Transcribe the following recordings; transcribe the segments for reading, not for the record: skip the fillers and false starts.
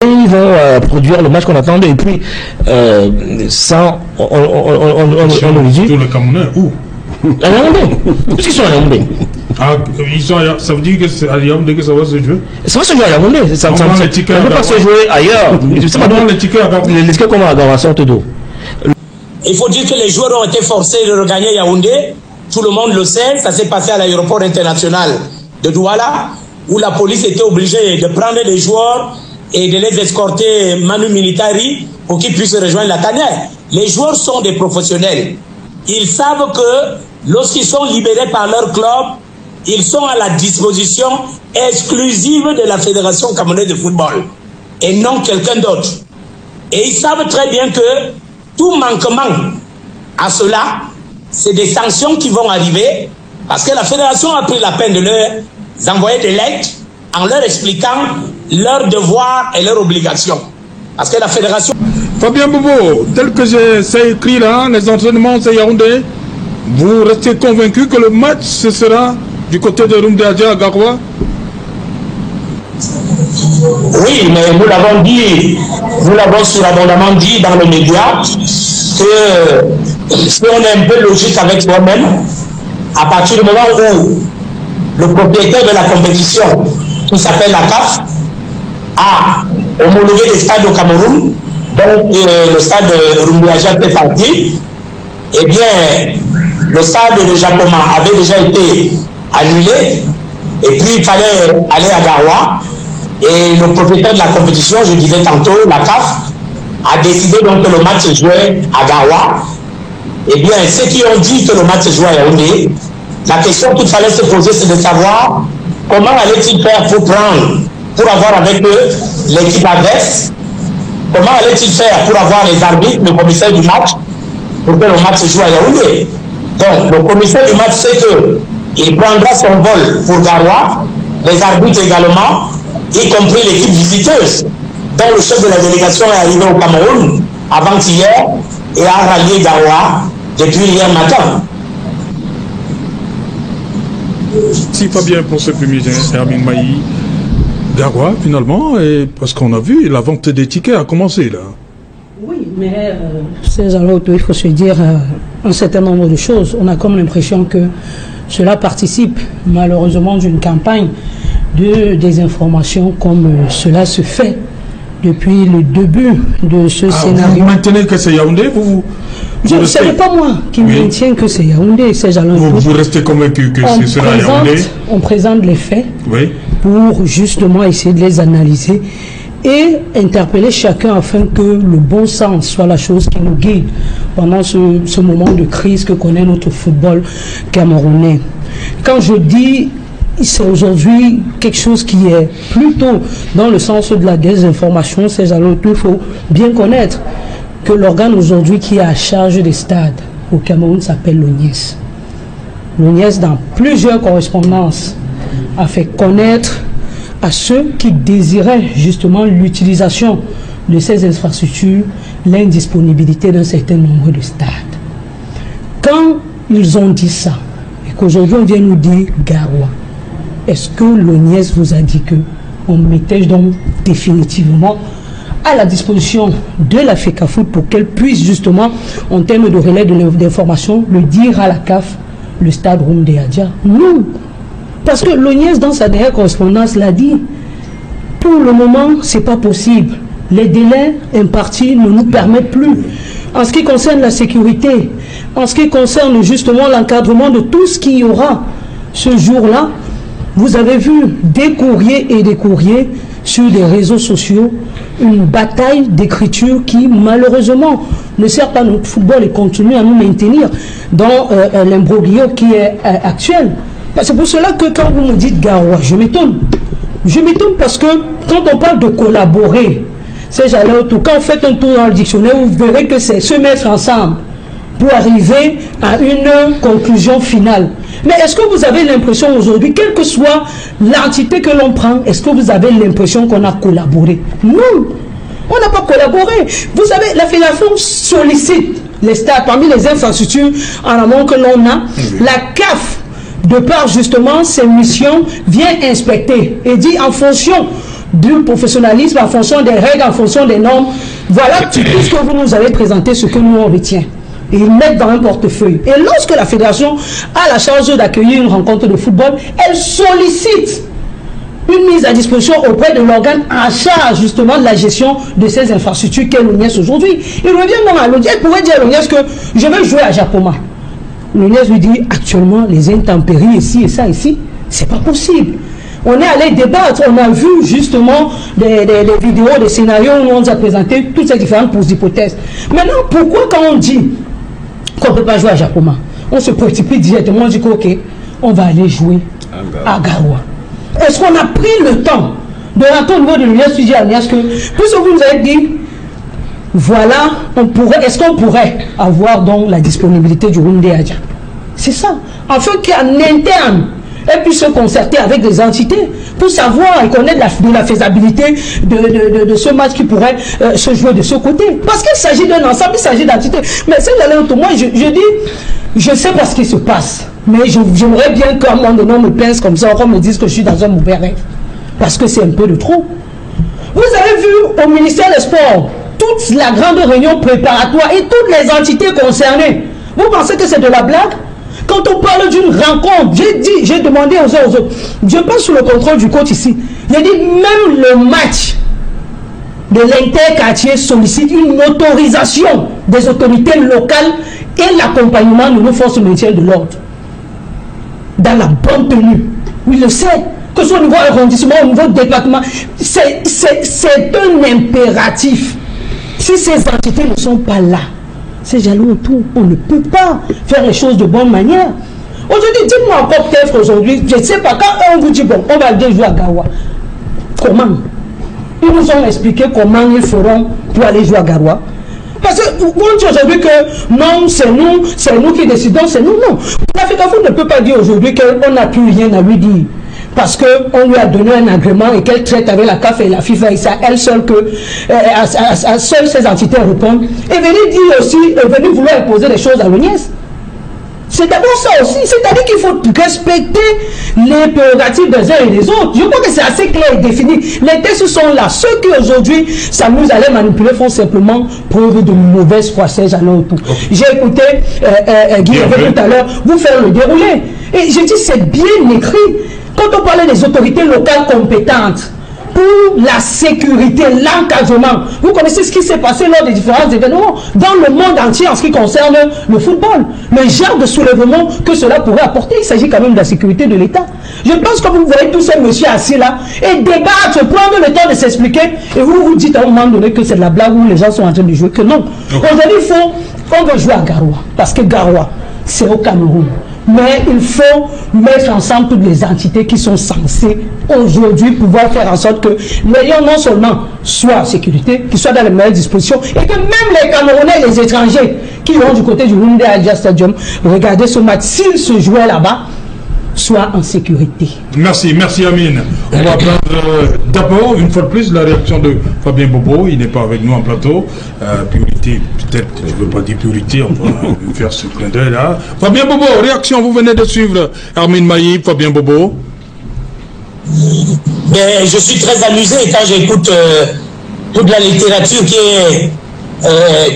ils vont produire le match qu'on attendait. Et puis, sans... On nous dit... Tout le Camerounais, où? À Yaoundé. Qu'est-ce qu'ils sont à Yaoundé? Ah, ça veut dire que c'est à Yaoundé que ça va se jouer? Ça va se jouer à Yaoundé. Ça ne peut pas se jouer ailleurs. Les tickets comment à Gawa sortent d'eau? Il faut dire que les joueurs ont été forcés de regagner Yaoundé. Tout le monde le sait. Ça s'est passé à l'aéroport international de Douala, où la police était obligée de prendre les joueurs et de les escorter manu militari pour qu'ils puissent rejoindre la tanière. Les joueurs sont des professionnels. Ils savent que lorsqu'ils sont libérés par leur club, ils sont à la disposition exclusive de la Fédération camerounaise de football et non quelqu'un d'autre. Et ils savent très bien que tout manquement à cela, c'est des sanctions qui vont arriver parce que la Fédération a pris la peine de leur envoyer des lettres en leur expliquant leurs devoirs et leurs obligations. Parce que la Fédération... Fabien Bobo, tel que c'est écrit là, les entraînements c'est Yaoundé, vous restez convaincu que le match ce sera du côté de Rumde Adja à Garoua? Oui, mais nous l'avons surabondamment dit dans les médias que si on est un peu logique avec soi-même, à partir du moment où le propriétaire de la compétition, qui s'appelle la CAF, a homologué des stades au Cameroun, donc le stade de Rumde Adja fait partie, eh bien, le stade de Japoma avait déjà été annulé, et puis il fallait aller à Garoua. Et le propriétaire de la compétition, je disais tantôt, la CAF, a décidé donc que le match se jouait à Garoua. Eh bien, ceux qui ont dit que le match se jouait à Yaoundé, la question qu'il fallait se poser, c'est de savoir comment allait-il faire pour avoir avec eux l'équipe adverse, comment allait-il faire pour avoir les arbitres, le commissaire du match, pour que le match se joue à Yaoundé. Donc, le commissaire du match sait qu'il prendra son vol pour Garoua, les arbitres également, y compris l'équipe visiteuse, dont le chef de la délégation est arrivé au Cameroun avant-hier et a rallié Garoua depuis hier matin. Si Fabien pour ce premier Hermine Maï, Garoua finalement, et parce qu'on a vu la vente des tickets a commencé là. Oui, mais ces alors il faut se dire un certain nombre de choses. On a comme l'impression que cela participe malheureusement d'une campagne de désinformation comme cela se fait depuis le début de ce scénario. Vous maintenez que c'est Yaoundé? Ce n'est pas moi qui maintiens que c'est Yaoundé. Vous restez convaincu que ce sera Yaoundé? On présente les faits pour justement essayer de les analyser et interpeller chacun afin que le bon sens soit la chose qui nous guide pendant ce moment de crise que connaît notre football camerounais. Quand je dis c'est aujourd'hui quelque chose qui est plutôt dans le sens de la désinformation, c'est alors qu'il faut bien connaître que l'organe aujourd'hui qui est à charge des stades au Cameroun s'appelle l'ONIES. L'ONIES, dans plusieurs correspondances, a fait connaître à ceux qui désiraient justement l'utilisation de ces infrastructures l'indisponibilité d'un certain nombre de stades. Quand ils ont dit ça, et qu'aujourd'hui on vient nous dire Garoua, est-ce que l'ONIES vous a dit que on mettait donc définitivement à la disposition de la FECAFOOT pour qu'elle puisse justement, en termes de relais d'information, le dire à la CAF, le stade Rumde Adja? Non. Parce que l'ONIES, dans sa dernière correspondance, l'a dit. Pour le moment, ce n'est pas possible. Les délais impartis ne nous permettent plus. En ce qui concerne la sécurité, en ce qui concerne justement l'encadrement de tout ce qu'il y aura ce jour-là, vous avez vu des courriers et des courriers sur les réseaux sociaux, une bataille d'écriture qui malheureusement ne sert pas notre football et continue à nous maintenir dans l'imbroglio qui est actuel. C'est pour cela que quand vous me dites Garoua, je m'étonne. Je m'étonne parce que quand on parle de collaborer, c'est j'allais autour. Quand vous faites un tour dans le dictionnaire, vous verrez que c'est se mettre ensemble pour arriver à une conclusion finale. Mais est-ce que vous avez l'impression aujourd'hui, quelle que soit l'entité que l'on prend, est-ce que vous avez l'impression qu'on a collaboré? Non, on n'a pas collaboré. Vous savez, la fédération sollicite les stades parmi les infrastructures en amont que l'on a. La CAF, de par justement ses missions, vient inspecter et dit en fonction du professionnalisme en fonction des règles, en fonction des normes. Voilà tout ce que vous nous avez présenté, ce que nous on retient. Et ils mettent dans un portefeuille. Et lorsque la fédération a la charge d'accueillir une rencontre de football, elle sollicite une mise à disposition auprès de l'organe en charge justement de la gestion de ces infrastructures qu'est l'ONIES aujourd'hui. Il revient même à l'ONIES, elle pourrait dire à l'ONIES que je veux jouer à Japoma. L'ONIES lui dit actuellement les intempéries ici et ça ici, c'est pas possible. On est allé débattre, on a vu justement des vidéos, des scénarios où on nous a présenté toutes ces différentes hypothèses. Maintenant, pourquoi quand on dit qu'on ne peut pas jouer à Japoma, on se précipite directement, on dit ok, on va aller jouer à Garoua. Est-ce qu'on a pris le temps de rentrer au niveau de l'UNES, que puisque vous nous avez dit, voilà, est-ce qu'on pourrait avoir donc la disponibilité du Roundé Adja? C'est ça. Afin qu'en interne, elle puisse se concerter avec des entités pour savoir et connaître de la faisabilité de ce match qui pourrait se jouer de ce côté. Parce qu'il s'agit d'un ensemble, il s'agit d'entités. Mais c'est moi, je dis, je sais pas ce qui se passe. Mais j'aimerais bien qu'à un moment donné, on me pince comme ça, qu'on me dise que je suis dans un mauvais rêve. Parce que c'est un peu de trop. Vous avez vu au ministère des Sports, toute la grande réunion préparatoire et toutes les entités concernées. Vous pensez que c'est de la blague? Quand on parle d'une rencontre, j'ai demandé aux autres, je passe sous le contrôle du coach ici. J'ai dit, même le match de l'interquartier sollicite une autorisation des autorités locales et l'accompagnement de nos forces de maintien de l'ordre. Dans la bonne tenue. Oui, je sais, que ce soit au niveau arrondissement, au niveau département, c'est un impératif. Si ces entités ne sont pas là, c'est jaloux autour. On ne peut pas faire les choses de bonne manière. Aujourd'hui, dites-moi encore peut-être aujourd'hui, je ne sais pas, quand on vous dit, bon, on va aller jouer à Garoua. Comment? Ils nous ont expliqué comment ils feront pour aller jouer à Garoua. Parce que vous dites aujourd'hui que non, c'est nous qui décidons, c'est nous, non. L'Afrique ne peut pas dire aujourd'hui qu'on n'a plus rien à lui dire. Parce qu'on lui a donné un agrément et qu'elle traite avec la CAF et la FIFA et c'est à elle seule que seules ces entités répondent. Et venir dire aussi, venir vouloir imposer des choses à l'ONIES. C'est d'abord ça aussi, c'est-à-dire qu'il faut respecter les prérogatives des uns et des autres. Je crois que c'est assez clair et défini. Les textes sont là. Ceux qui aujourd'hui s'amusent à les manipuler font simplement preuve de mauvaise foi-sage à leur tour. J'ai écouté Guy tout à l'heure vous faire le déroulé. Et j'ai dit c'est bien écrit. Quand on parlait des autorités locales compétentes pour la sécurité, l'encadrement, vous connaissez ce qui s'est passé lors des différents événements dans le monde entier en ce qui concerne le football. Le genre de soulèvement que cela pourrait apporter, il s'agit quand même de la sécurité de l'État. Je pense que vous voyez tous ces messieurs assis là et débattre, prendre le temps de s'expliquer et vous vous dites à un moment donné que c'est de la blague où les gens sont en train de jouer, que non. Aujourd'hui, on veut jouer à Garoua parce que Garoua, c'est au Cameroun. Mais il faut mettre ensemble toutes les entités qui sont censées aujourd'hui pouvoir faire en sorte que les Lions non seulement soient en sécurité, qu'ils soient dans les meilleures dispositions et que même les Camerounais et les étrangers qui vont du côté du Roundé Adja Stadium regarder ce match, s'ils se jouaient là-bas, soient en sécurité. Merci Amine. On va prendre d'abord, une fois de plus, la réaction de Fabien Bobo. Il n'est pas avec nous en plateau. Priorité, peut-être, je ne veux pas dire priorité, on va faire ce clin d'œil là. Fabien Bobo, réaction, vous venez de suivre Armin Maïb, Fabien Bobo. Mais je suis très amusé quand j'écoute toute la littérature qui est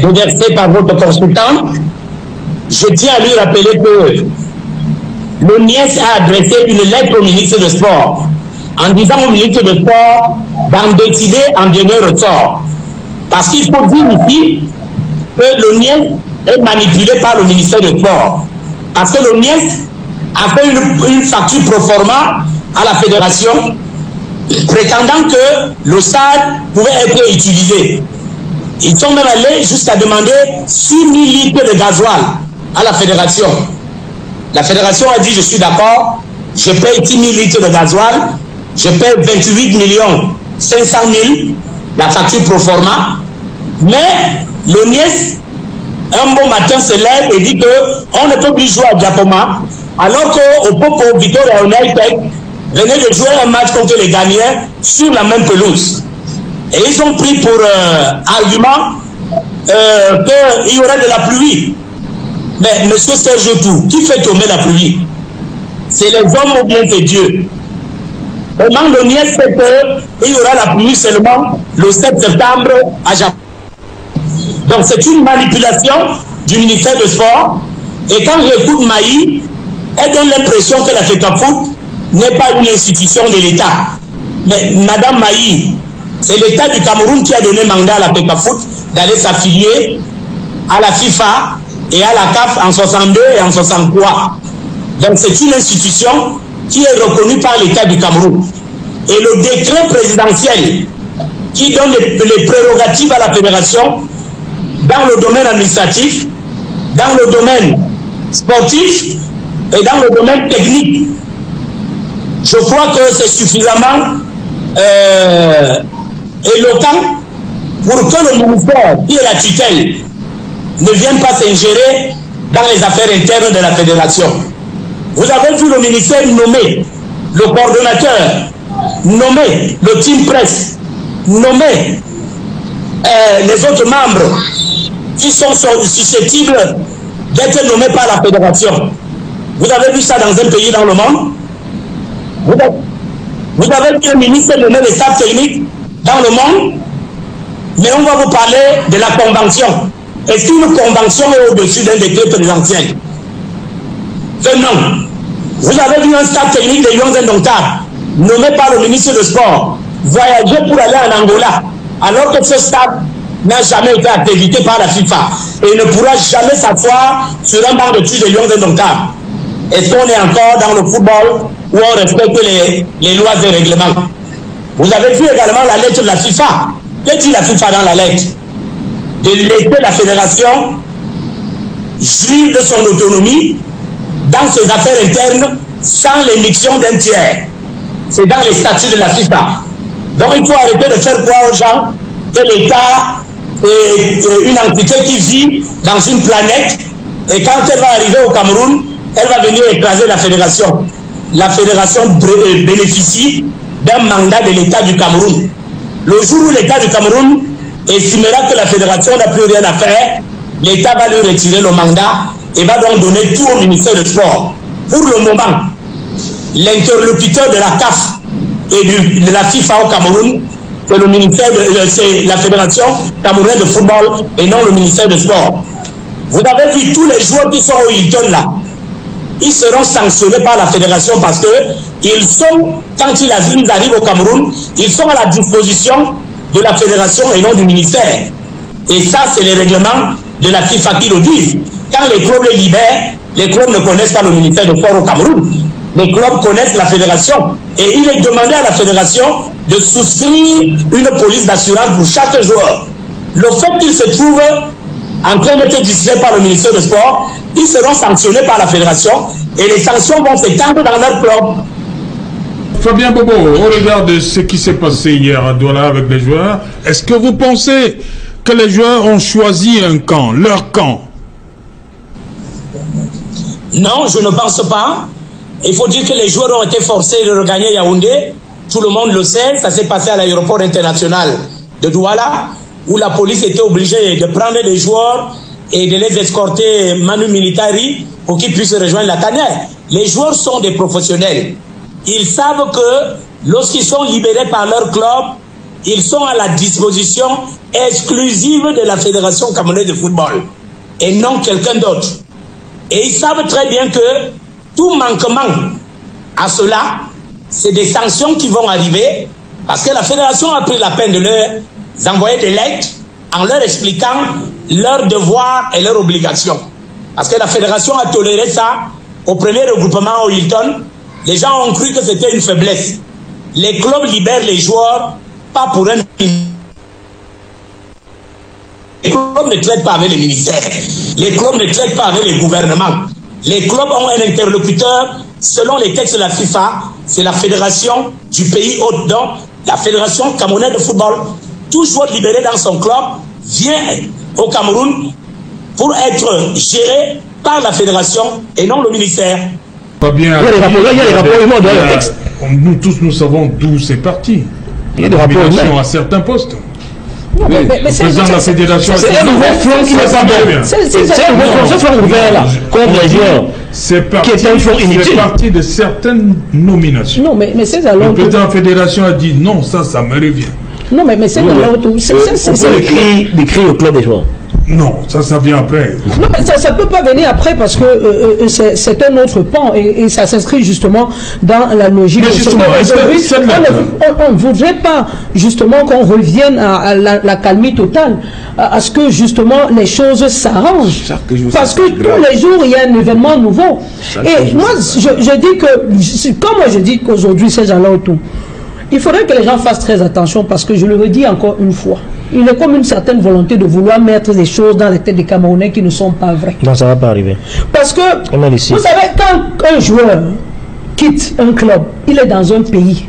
déversée par votre consultant. Je tiens à lui rappeler que l'ONIES a adressé une lettre au ministre de Sport en disant au ministre de Sport d'en décider en dernier ressort. Parce qu'il faut dire ici que l'ONIES est manipulé par le ministère de Sport. Parce que l'ONIES a fait une facture pro forma à la fédération prétendant que le stade pouvait être utilisé. Ils sont même allés jusqu'à demander 6 000 litres de gasoil à la fédération. La fédération a dit je suis d'accord, je paye 10 000 litres de gasoil, je paye 28 500 000 la facture pro forma, mais l'ONIES, un bon matin se lève et dit qu'on ne peut plus jouer à Japoma, alors qu'au Popo, Victoria United venait de jouer un match contre les Ghanéens sur la même pelouse. Et ils ont pris pour argument qu'il y aurait de la pluie. Mais M. Serge Tout, qui fait tomber la pluie? C'est les hommes ou bien c'est Dieu? au manque de nièce, c'est qu'il y aura la pluie seulement le 7 septembre à Japon. Donc c'est une manipulation du ministère de Sport. Et quand j'écoute Maï, elle donne l'impression que la FECAFOOT n'est pas une institution de l'État. Mais Madame Maï, c'est l'État du Cameroun qui a donné mandat à la FECAFOOT d'aller s'affilier à la FIFA et à la CAF en 62 et en 63. Donc c'est une institution qui est reconnue par l'État du Cameroun. Et le décret présidentiel qui donne les prérogatives à la fédération dans le domaine administratif, dans le domaine sportif et dans le domaine technique. Je crois que c'est suffisamment éloquent pour que le ministère qui est la tutelle ne vienne pas s'ingérer dans les affaires internes de la fédération. Vous avez vu le ministère nommer le coordonnateur, nommer le team presse, nommer les autres membres qui sont susceptibles d'être nommés par la fédération. Vous avez vu ça dans un pays dans le monde? Vous avez vu un ministre nommer les staffs techniques dans le monde? Mais on va vous parler de la convention. Est-ce qu'une convention est au-dessus d'un décret présidentiel? Non. Vous avez vu un staff technique de Lions Indomptables nommé par le ministre de Sport voyager pour aller en Angola, alors que ce staff n'a jamais été accrédité par la FIFA et ne pourra jamais s'asseoir sur un banc de touche de Lions Indomptables. Est-ce qu'on est encore dans le football où on respecte les lois et règlements? Vous avez vu également la lettre de la FIFA. Que dit la FIFA dans la lettre? De laisser la fédération jouir de son autonomie dans ses affaires internes sans l'émission d'un tiers. C'est dans les statuts de la FIFA. Donc il faut arrêter de faire croire aux gens que l'État est une entité qui vit dans une planète et quand elle va arriver au Cameroun, elle va venir écraser la fédération. La fédération bénéficie d'un mandat de l'État du Cameroun. Le jour où l'État du Cameroun estimera que la fédération n'a plus rien à faire, l'État va lui retirer le mandat et va donc donner tout au ministère de Sport. Pour le moment, l'interlocuteur de la CAF et de la FIFA au Cameroun, c'est le ministère c'est la fédération camerounaise de football et non le ministère de Sport. Vous avez vu tous les joueurs qui sont au Hilton là, ils seront sanctionnés par la fédération parce que ils sont, quand ils arrivent au Cameroun, ils sont à la disposition de la fédération et non du ministère. Et ça, c'est les règlements de la FIFA qui le disent. Quand les clubs les libèrent, les clubs ne connaissent pas le ministère de Sport au Cameroun. Les clubs connaissent la fédération. Et il est demandé à la fédération de souscrire une police d'assurance pour chaque joueur. Le fait qu'ils se trouvent en train d'être distraits par le ministère de Sport, ils seront sanctionnés par la fédération et les sanctions vont s'étendre dans leur club. Fabien Bobo, au regard de ce qui s'est passé hier à Douala avec les joueurs, est-ce que vous pensez que les joueurs ont choisi un camp, leur camp? Non, je ne pense pas. Il faut dire que les joueurs ont été forcés de regagner Yaoundé. Tout le monde le sait, ça s'est passé à l'aéroport international de Douala, où la police était obligée de prendre les joueurs et de les escorter manu militari pour qu'ils puissent rejoindre la tanière. Les joueurs sont des professionnels. Ils savent que lorsqu'ils sont libérés par leur club, ils sont à la disposition exclusive de la Fédération camerounaise de football et non quelqu'un d'autre. Et ils savent très bien que tout manquement à cela, c'est des sanctions qui vont arriver parce que la Fédération a pris la peine de leur envoyer des lettres en leur expliquant leurs devoirs et leurs obligations. Parce que la Fédération a toléré ça au premier regroupement au Hilton. Les gens ont cru que c'était une faiblesse. Les clubs libèrent les joueurs, pas pour un... Les clubs ne traitent pas avec les ministères. Les clubs ne traitent pas avec les gouvernements. Les clubs ont un interlocuteur, selon les textes de la FIFA, c'est la fédération du pays hôte, donc la fédération camerounaise de football. Tout joueur libéré dans son club vient au Cameroun pour être géré par la fédération et non le ministère. Pas bien. Il y a des rapports dans le texte. Nous tous, nous savons d'où c'est parti. Il y a des rapports à certains postes. Le président de la fédération... C'est un nouveau flanc qui n'est pas bon. C'est un nouveau flanc ouvert là, contre les joueurs. C'est parti de certaines nominations. Non, mais c'est alors... Le président de la fédération a dit non, ça me revient. Non, mais c'est alors tout. C'est des cris au club des joueurs. Non, ça vient après. Non, mais ça ne peut pas venir après parce que c'est un autre pan et ça s'inscrit justement dans la logique. Mais justement, on ne voudrait pas justement qu'on revienne à la calmie totale, à ce que justement les choses s'arrangent. Parce que tous les jours, il y a un événement nouveau. Et moi, je dis que, comme moi je dis qu'aujourd'hui, c'est gens-là autour, il faudrait que les gens fassent très attention parce que je le redis encore une fois. Il est comme une certaine volonté de vouloir mettre des choses dans les têtes des Camerounais qui ne sont pas vraies. Non, ça ne va pas arriver. Parce que, vous savez, quand un joueur quitte un club, il est dans un pays.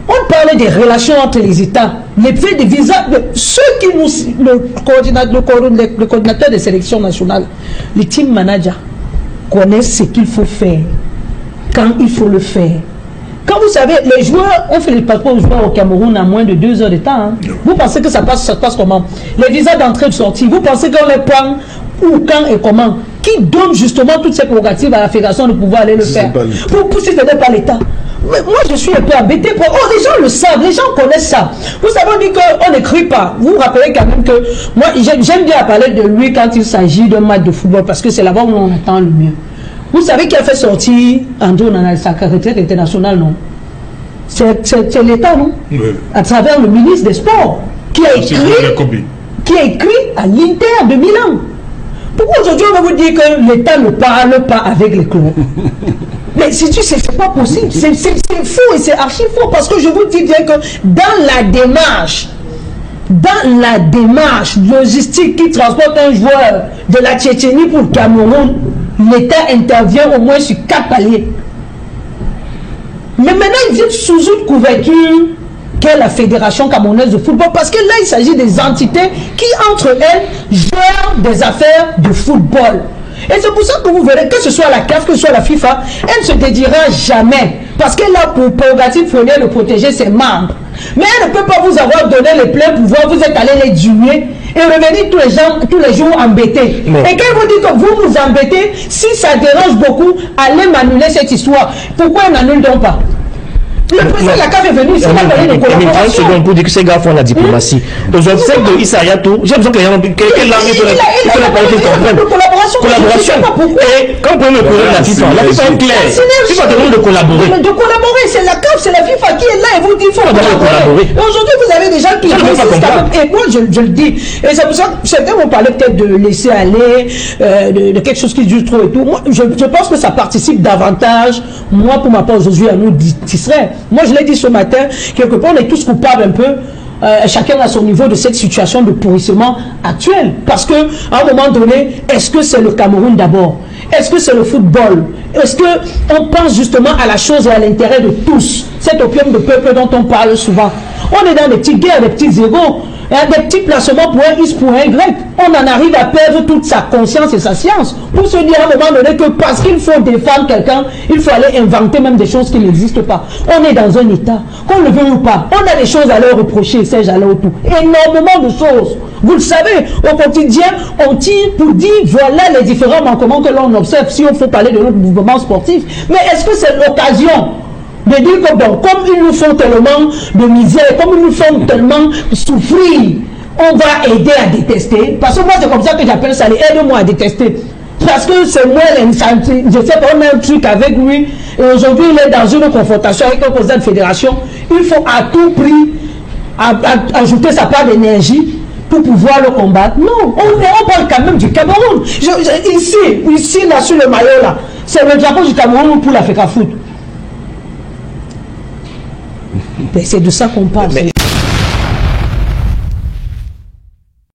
On parlait des relations entre les États, les faits des visas, ceux qui nous... Le coordinateur des sélections nationales, les team managers connaissent ce qu'il faut faire, quand il faut le faire. Quand vous savez, les joueurs, on fait les patrons aux joueurs au Cameroun en moins de 2 heures de temps. Hein. Vous pensez que ça passe comment? Les visas d'entrée et de sortie, vous pensez qu'on les prend où, quand et comment? Qui donne justement toutes ces prérogatives à la fédération de pouvoir aller le faire? Pour si ce n'est pas l'État. Moi, je suis un peu embêté. Les gens le savent, les gens connaissent ça. Vous savez, on dit qu'on n'écrit pas. Vous vous rappelez quand même que moi, j'aime bien parler de lui quand il s'agit d'un match de football parce que c'est là-bas où on attend le mieux. Vous savez qui a fait sortir Andrew Nana sa retraite internationale, non? C'est l'État, non? Oui. À travers le ministre des Sports, qui a écrit à l'Inter de Milan. Pourquoi aujourd'hui on va vous dire que l'État ne parle pas avec les clubs? Mais si tu sais, c'est pas possible. C'est faux et c'est archi faux parce que je vous dis bien que dans la démarche logistique qui transporte un joueur de la Tchétchénie pour le Cameroun, l'État intervient au moins sur 4 paliers. Mais maintenant, ils viennent sous une couverture qu'est la Fédération camerounaise de football, parce que là, il s'agit des entités qui, entre elles, gèrent des affaires de football. Et c'est pour ça que vous verrez, que ce soit la CAF, que ce soit la FIFA, elle ne se dédiera jamais. Parce qu'elle a pour prérogative première de protéger ses membres. Mais elle ne peut pas vous avoir donné les pleins pouvoirs, vous êtes allé les diminuer et revenir tous les jours embêtés. Mais... Et quand vous dites que vous vous embêtez, si ça dérange beaucoup, allez m'annuler cette histoire. Pourquoi elle n'annule donc pas? Le président de la CAF est venu, c'est pas parler de collaboration. 30 secondes pour dire que ces gars font la diplomatie. Aux obsèques de Issa Hayatou, j'ai besoin que les gens quelqu'un là, il faut la parler qu'ils comprennent. Collaboration. Et quand vous prenez le problème de la FIFA est claire. FIFA demande de collaborer. De collaborer, c'est la CAF, c'est la FIFA qui est là et vous dit qu'il faut collaborer. Aujourd'hui, vous avez des gens qui et moi je le dis. Et c'est pour ça que certains vont parler peut-être de laisser aller, de quelque chose qui dure trop et tout. Moi, je pense que ça participe davantage, moi pour ma part aujourd'hui, à nous distraire. Moi, je l'ai dit ce matin, quelque part, on est tous coupables un peu, chacun à son niveau, de cette situation de pourrissement actuel. Parce qu'à un moment donné, est-ce que c'est le Cameroun d'abord? Est-ce que c'est le football? Est-ce qu'on pense justement à la chose et à l'intérêt de tous? Cet opium de peuple dont on parle souvent. On est dans des petites guerres, des petits égos, des petits placements pour un X, pour un Y. On en arrive à perdre toute sa conscience et sa science pour se dire à un moment donné que parce qu'il faut défendre quelqu'un, il faut aller inventer même des choses qui n'existent pas. On est dans un état, qu'on le veut ou pas, on a des choses à leur reprocher, Serge Alaotou. Énormément de choses. Vous le savez, au quotidien, on tire pour dire voilà les différents manquements que l'on observe si on faut parler de notre mouvement sportif. Mais est-ce que c'est l'occasion de dire que bon, comme ils nous font tellement de misère, comme ils nous font tellement souffrir, on va aider à détester? Parce que moi, c'est comme ça que j'appelle ça, aide-moi à détester. Parce que c'est moi, je sais pas, on a un truc avec lui, et aujourd'hui, il est dans une confrontation avec un président de fédération. Il faut à tout prix ajouter sa part d'énergie pour pouvoir le combattre. Non, on parle quand même du Cameroun. Ici, là, sur le maillot, là, c'est le drapeau du Cameroun pour l'Africa Foot. C'est de ça qu'on parle.